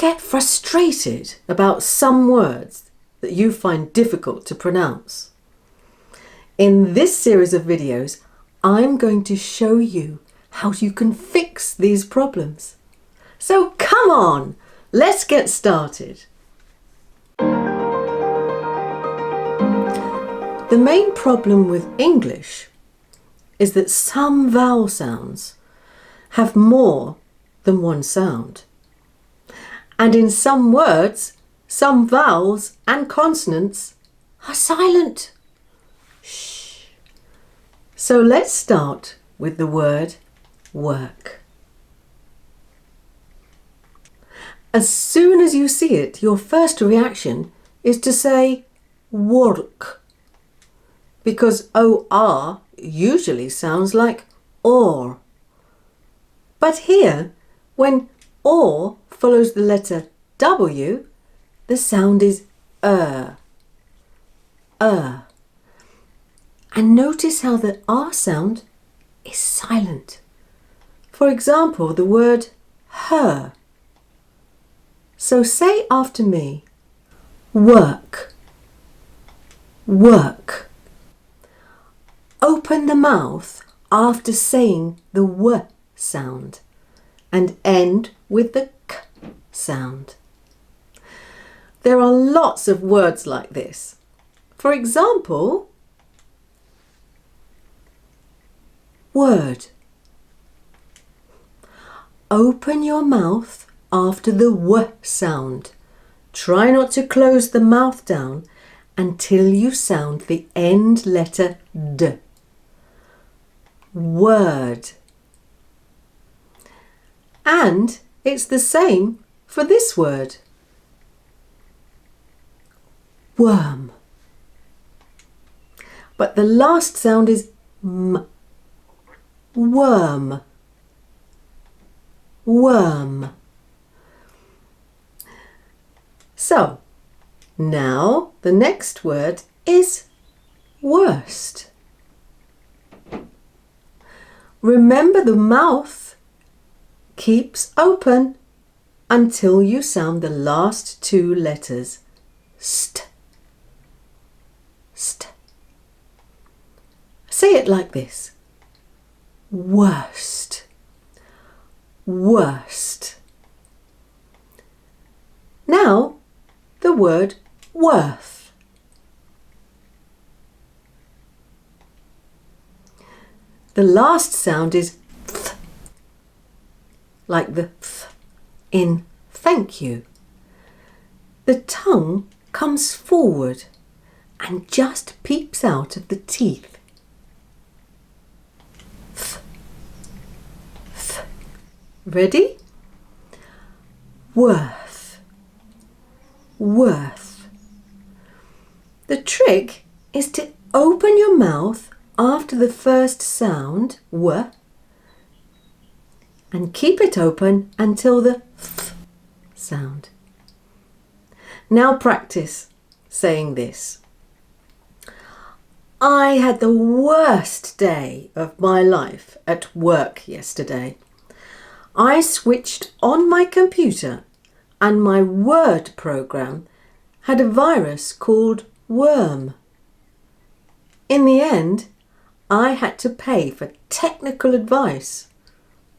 get frustrated about some words that you find difficult to pronounce? In this series of videos, I'm going to show you how you can fix these problems. So come on, let's get started. The main problem with English is that some vowel sounds have more than one sound. And in some words, some vowels and consonants are silent. Shh. So let's start with the word work. As soon as you see it, your first reaction is to say work, because OR usually sounds like or. But here, when or follows the letter W, the sound is And notice how the R sound is silent. For example, the word her. So say after me, work, work. Open the mouth after saying the W sound and end with the K sound. There are lots of words like this. For example, word. Open your mouth after the W sound. Try not to close the mouth down until you sound the end letter D. Word. And it's the same for this word. Worm. But the last sound is M. Worm. Worm. So, now the next word is worst. Remember, the mouth keeps open until you sound the last two letters. St. St. Say it like this. Worst. Worst. Now, the word worth. The last sound is th, like the th in thank you. The tongue comes forward and just peeps out of the teeth. Th, th. Ready? Worth. Worth. The trick is to open your mouth after the first sound, W, and keep it open until the th sound. Now practice saying this. I had the worst day of my life at work yesterday. I switched on my computer and my Word program had a virus called Worm. In the end, I had to pay for technical advice,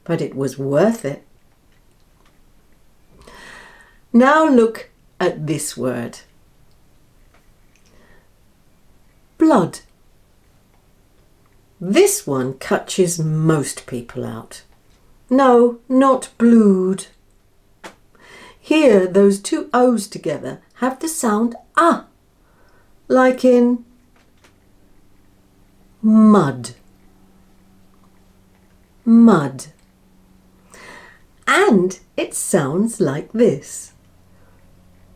but it was worth it. Now look at this word. Blood. This one catches most people out. No, not blued. Here, those two O's together have the sound ah, like in mud. Mud. And it sounds like this.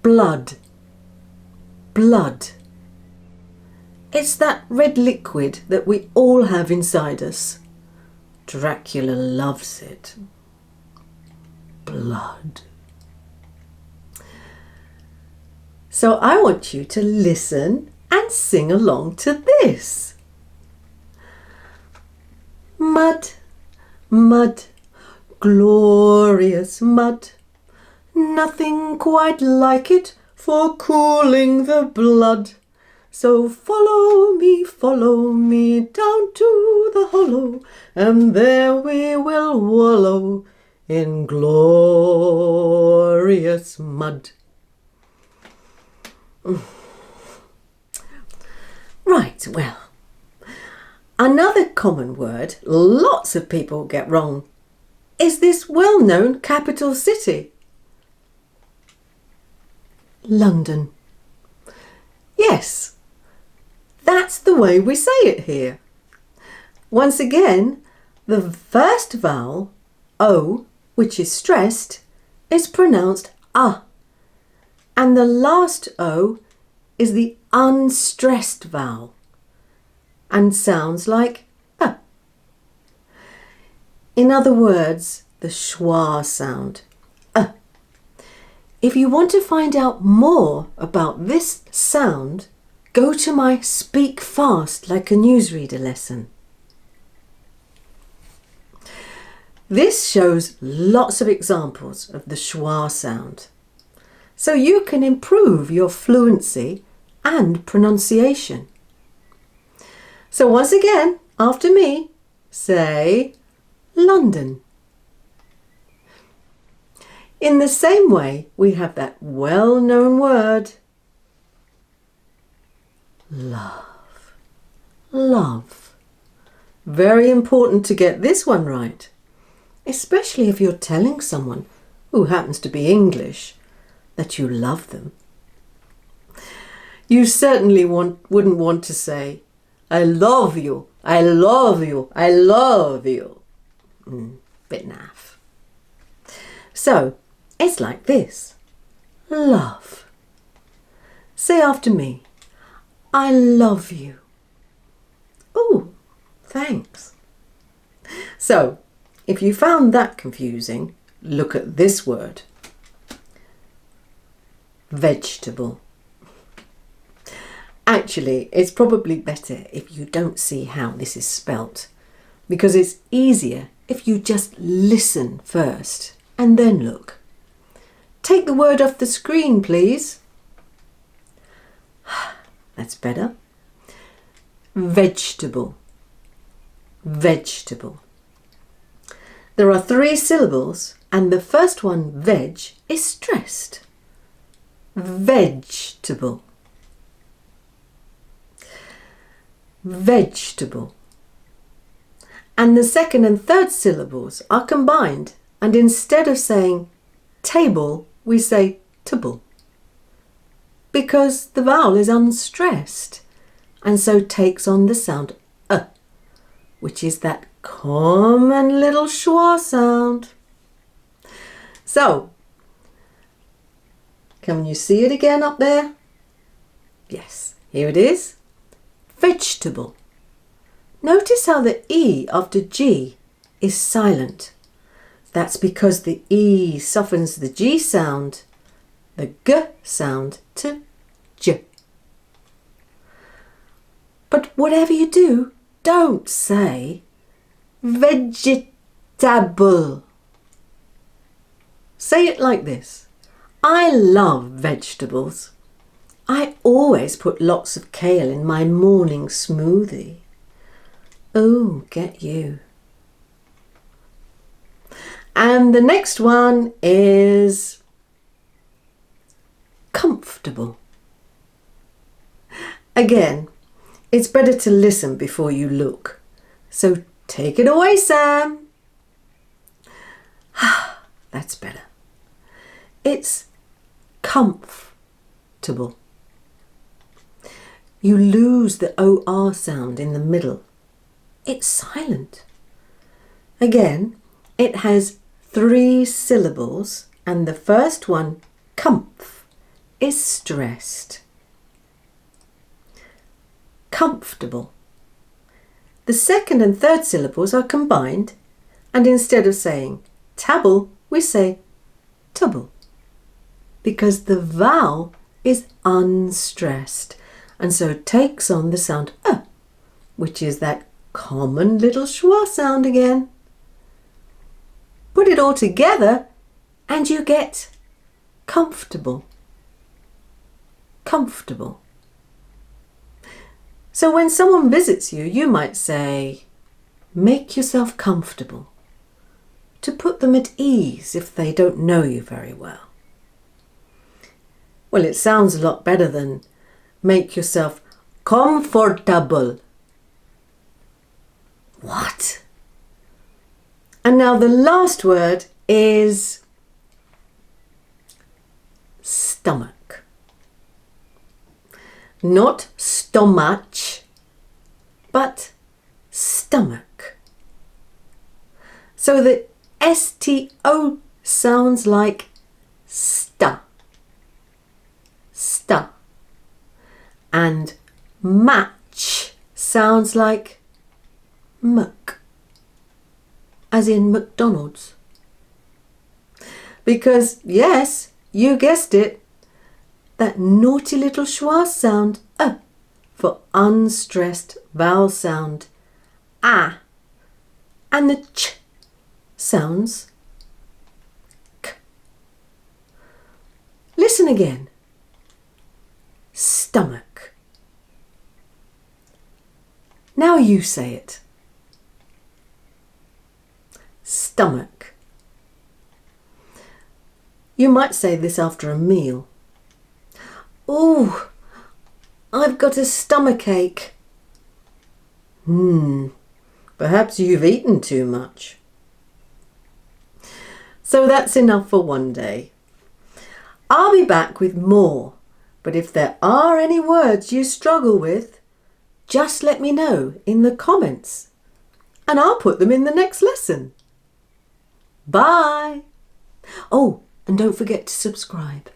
Blood. Blood. It's that red liquid that we all have inside us. Dracula loves it. Blood. So I want you to listen and sing along to this. Mud, mud, glorious mud. Nothing quite like it for cooling the blood. So follow me down to the hollow, and there we will wallow in glorious mud. Right, well, another common word lots of people get wrong is this well-known capital city. London. Yes, that's the way we say it here. Once again, the first vowel, O, which is stressed, is pronounced ah, and the last O is the unstressed vowel and sounds like ah. In other words, the schwa sound. If you want to find out more about this sound, go to my Speak Fast Like a Newsreader lesson. This shows lots of examples of the schwa sound, so you can improve your fluency and pronunciation. So once again, after me, say London. In the same way, we have that well-known word, love. Love. Very important to get this one right, especially if you're telling someone who happens to be English that you love them. You certainly wouldn't want to say, I love you, I love you, I love you. Bit naff. So, it's like this. Love. Say after me. I love you. Oh, thanks. So, if you found that confusing, look at this word. Vegxtable. Actually, it's probably better if you don't see how this is spelt, because it's easier if you just listen first and then look. Take the word off the screen, please. That's better. Vegxtable. Vegxtable. There are 3 syllables and the first one, veg, is stressed. Vegxtable. Vegxtable. And the second and third syllables are combined, and instead of saying table, we say table, because the vowel is unstressed and so takes on the sound which is that common little schwa sound. So, can you see it again up there? Yes, here it is. Vegxtable. Notice how the E after G is silent. That's because the E softens the G sound, the G sound, to J. But whatever you do, don't say Vegxtable. Say it like this. I love vegetables. I always put lots of kale in my morning smoothie. Oh, get you. And the next one is comfortable. Again, it's better to listen before you look. So take it away, Sam. That's better. It's comfortable. You lose the OR sound in the middle. It's silent. Again, it has 3 syllables and the first one, comf, is stressed. Comfortable. The second and third syllables are combined, and instead of saying table, we say table, because the vowel is unstressed and so takes on the sound which is that common little schwa sound again. Put it all together and you get comfortable. Comfortable. So when someone visits you, you might say, make yourself comfortable, to put them at ease if they don't know you very well. Well, it sounds a lot better than make yourself comfortable. What? And now the last word is stomach. Not stomach, but stomach. So the STO sounds like sta. Sta. And match sounds like muck, as in McDonald's. Because, yes, you guessed it, that naughty little schwa sound, for unstressed vowel sound, ah, and the ch sounds k. Listen again. Stomach. Now you say it. Stomach. You might say this after a meal. Oh, I've got a stomachache. Perhaps you've eaten too much. So that's enough for one day. I'll be back with more, but if there are any words you struggle with, just let me know in the comments and I'll put them in the next lesson. Bye! Oh, and don't forget to subscribe.